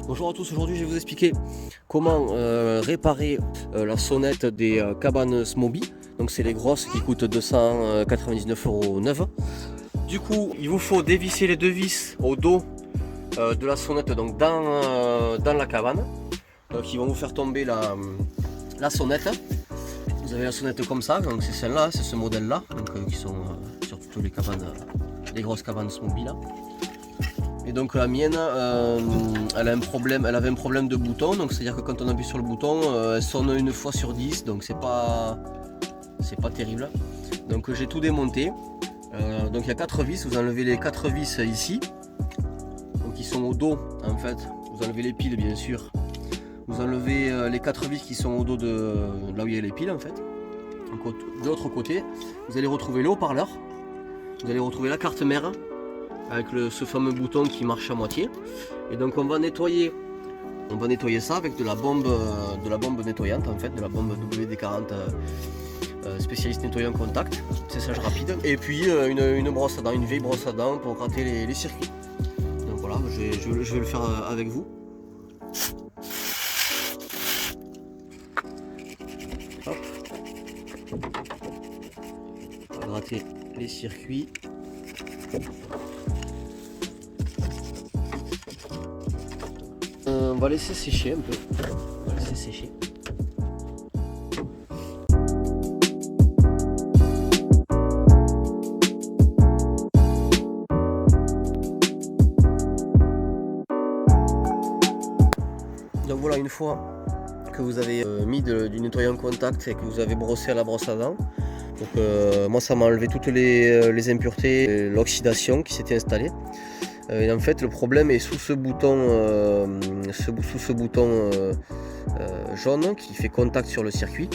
Bonjour à tous, aujourd'hui je vais vous expliquer comment réparer la sonnette des cabanes Smoby. Donc c'est les grosses qui coûtent 299 € neuves. Du coup il vous faut dévisser les deux vis au dos de la sonnette, donc dans la cabane, qui vont vous faire tomber la sonnette. Vous avez la sonnette comme ça, donc c'est celle-là, c'est ce modèle-là, qui sont sur toutes les cabanes, les grosses cabanes Smoby là. Et donc la mienne, elle avait un problème de bouton, donc c'est à dire que quand on appuie sur le bouton, elle sonne une fois sur 10, donc c'est pas terrible. Donc j'ai tout démonté. Donc il y a 4 vis, vous enlevez les 4 vis ici, donc qui sont au dos en fait. Vous enlevez les piles bien sûr. Vous enlevez les 4 vis qui sont au dos de là où il y a les piles en fait. Donc de l'autre côté, vous allez retrouver le haut-parleur, vous allez retrouver la carte mère, avec ce fameux bouton qui marche à moitié. Et donc on va nettoyer ça avec de la bombe nettoyante en fait, de la bombe WD-40 spécialiste nettoyant contact, séchage rapide. Et puis une brosse à dents, une vieille brosse à dents pour gratter les circuits. Donc voilà, je vais le faire avec vous. Hop. On va gratter les circuits. On va laisser sécher un peu. On va laisser sécher. Donc voilà, une fois que vous avez mis du nettoyant contact et que vous avez brossé à la brosse à dents, donc moi ça m'a enlevé toutes les impuretés, l'oxydation qui s'était installée. Et en fait le problème est sous ce bouton, jaune qui fait contact sur le circuit.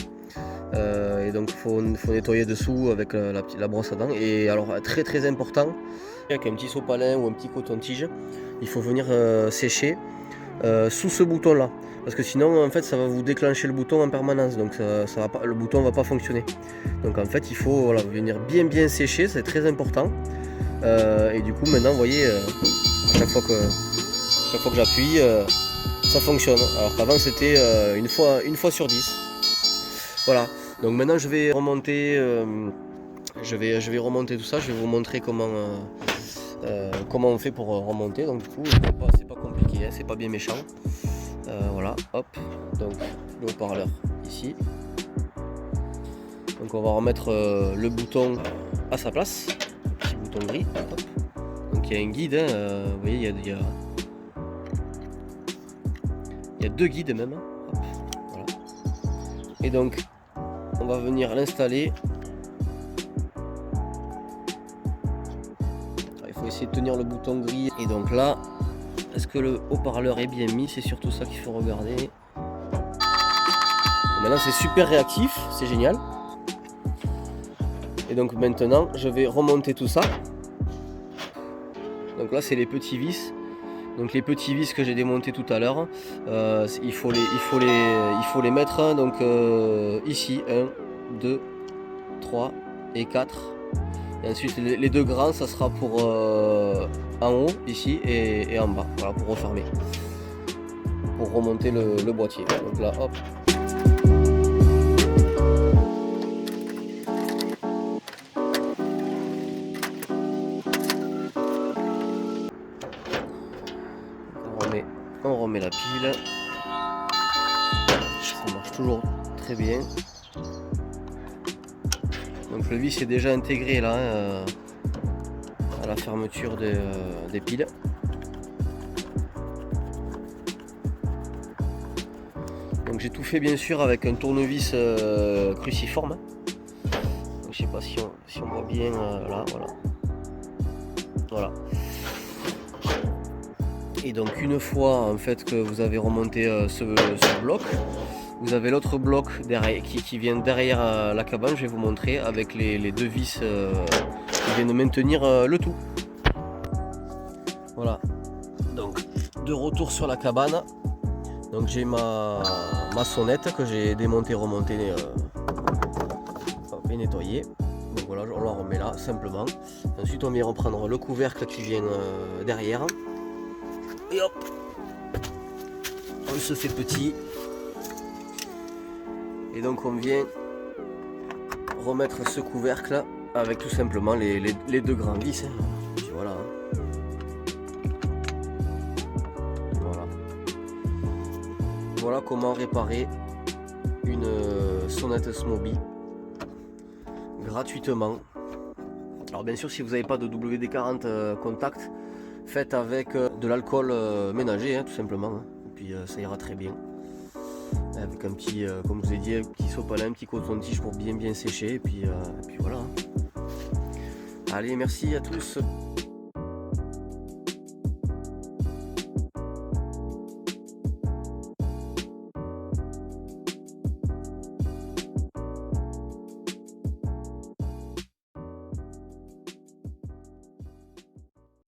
Et donc il faut nettoyer dessous avec la brosse à dents. Et alors très important, avec un petit sopalin ou un petit coton-tige, il faut venir sécher sous ce bouton là, parce que sinon en fait ça va vous déclencher le bouton en permanence, donc le bouton va pas fonctionner. Donc en fait il faut venir bien sécher, c'est très important. Et du coup maintenant vous voyez, chaque fois que j'appuie, ça fonctionne, alors qu'avant c'était une fois sur 10. Voilà, donc maintenant je vais remonter, je vais remonter tout ça, je vais vous montrer comment on fait pour remonter. Donc du coup c'est pas compliqué, hein, c'est pas bien méchant. Voilà, hop, donc le haut-parleur ici. Donc on va remettre le bouton à sa place, le petit bouton gris. Hop. Donc il y a un guide, hein, vous voyez il y a deux guides même. Hein. Hop, voilà. Et donc on va venir l'installer. Il faut essayer de tenir le bouton gris. Et donc là, est-ce que le haut-parleur est bien mis? C'est surtout ça qu'il faut regarder. Maintenant c'est super réactif, c'est génial. Et donc maintenant je vais remonter tout ça. Donc là c'est les petits vis. Donc les petits vis que j'ai démontés tout à l'heure, il faut les mettre donc ici 1, 2, 3 et 4. Et ensuite les deux grands ça sera pour en haut ici et en bas, voilà, pour refermer, pour remonter le boîtier. Donc là hop. On remet la pile. Ça marche toujours très bien. Donc le vis est déjà intégré là, à la fermeture des piles. Donc j'ai tout fait bien sûr avec un tournevis cruciforme. Donc, je sais pas si on voit bien là, voilà. Et donc une fois en fait que vous avez remonté ce bloc, vous avez l'autre bloc derrière, qui vient derrière la cabane. Je vais vous montrer avec les deux vis qui viennent maintenir le tout. Voilà, donc de retour sur la cabane. Donc j'ai ma sonnette que j'ai démontée, remontée et nettoyée. Donc voilà, on la remet là simplement. Ensuite on vient reprendre le couvercle qui vient derrière. Et hop, on se fait petit. Et donc on vient remettre ce couvercle avec tout simplement les deux grands vis. Puis voilà. Voilà comment réparer une sonnette Smoby gratuitement. Alors bien sûr, si vous n'avez pas de WD-40 contact, faites avec de l'alcool ménager, tout simplement. Et puis ça ira très bien. Avec un petit, comme je vous ai dit, un petit sopalin, un petit coton-tige pour bien sécher. Et puis voilà. Allez, merci à tous.